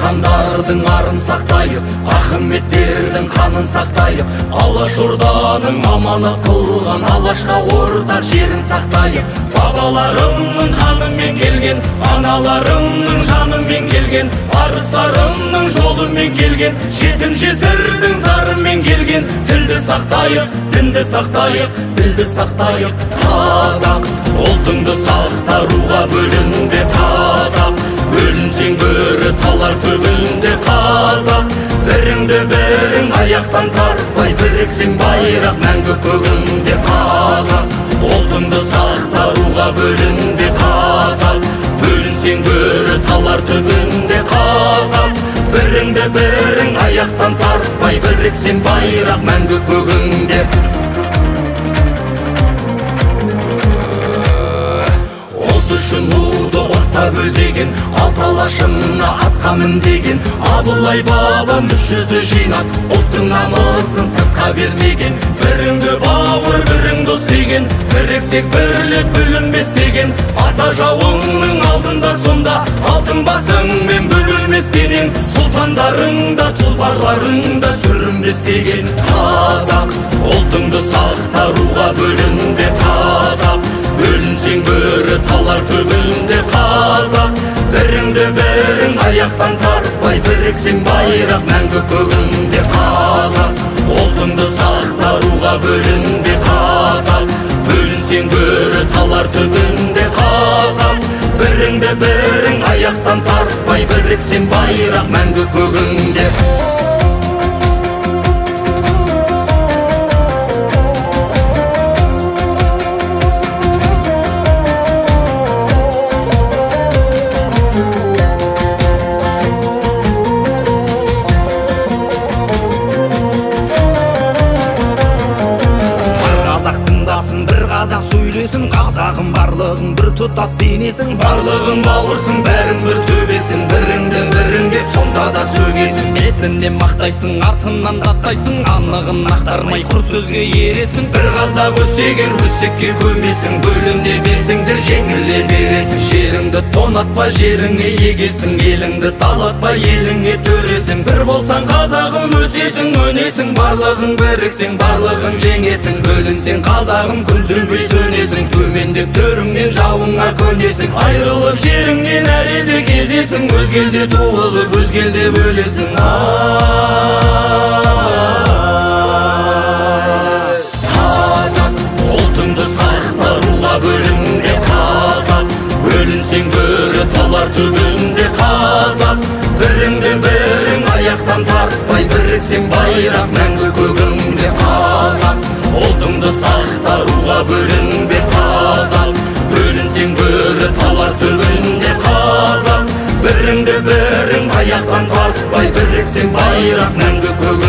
хандардың арын сақтайық, Ахметтердің қанын сақтайық, Алашорданың аманат қылған Алашқа ортақ жерін сақтайық. Бабаларымның қанымен келген, аналарымның жанымен келген, арыстарымның жолымен келген, жетім жесірдің зарымен келген. Тілді сақтайық, дінді сақтайық, тілді сақтайық. Қазақ, ұлтыңды сақтаруға бөлінбе қазақ, бөлінсең бөрі талар түбінде қазақ. Біріңді бірің аяқтан тартпай, біріксең байрақ мәңгі көгінде қазақ. Ұлтыңды сақтаруға бөлінбе қазақ, бөлінсең бөрі талар түбінде қазақ. Біріңді бірің аяқтан тартпай, біріксең байрақ мәңгі көгінде. Ұлт үшін уды орта бөл деген, алты алашымна атқа мін деген, Абылай бабам 300-ді жинап, ұлттың намысын сыртқа бермеген. Біріңді бауыр, бірің дос деген, біріксек бірлік бүлінбес деген. Ата жауыңның алдында сонда, алтын басыңмен бөлінбес деген. Сұлтандарыңда, тұлпарларыңда сүрінбес деген. Қазақ, ұлтыңды сақтаруға бөлінбе қазақ, бөлінсең бөрі талар түбінде қазақ. Біріңді бірің аяқтан тартпай, біріксең байрақ мәңгі көгінде қазақ. Ұлтыңды сақтаруға бөлінбе қазақ, бөлінсең бөрі талар түбінде қазақ. Біріңді бірің аяқтан тартпай, біріксең байрақ мәңгі көгінде. Бір қазақ сөйлесін, қазағын барлығын бір тұтас денесің, барлығын бауырсың, бәрің бір төбесің, біріңді бірің деп сонда да сөгесің. Бетінен мақтайсың, артынан даттайсың, анығын ақтармай құр сөзге ересің. Бір қазақ өсегер өсекке көмесің, бөлінде берсеңдер жеңіле бересің. Жеріңді тонатпа, жеріңе егесің, еліңді талатпа, еліңе төресің. Бір болсаң қазағым өсесің, өнесің, барлығың біріксең, барлығың жеңесің. Бөлінсең қазағым күнсінбей сөнесің, төмендеп төріңнен жауыңа көнесің. Айрылып жеріңнен әр елде кезесің, өзгелде туылып өзгелде бөлесің. Қазақ, ұлтыңды сақтаруға бөлінбе қазақ, бөлінсең бөрі талар түбінде қазақ. Біріңді бірің аяқтан тартпай, біріксең байрақ мәңгі көгінде қазақ. Ұлтыңды сақтаруға бөлінбе қазақ, бөлінсең бөрі талар түбінде қазақ. Біріңді бірің аяқтан тартпай, біріксең байрақ мәңгі көгінде.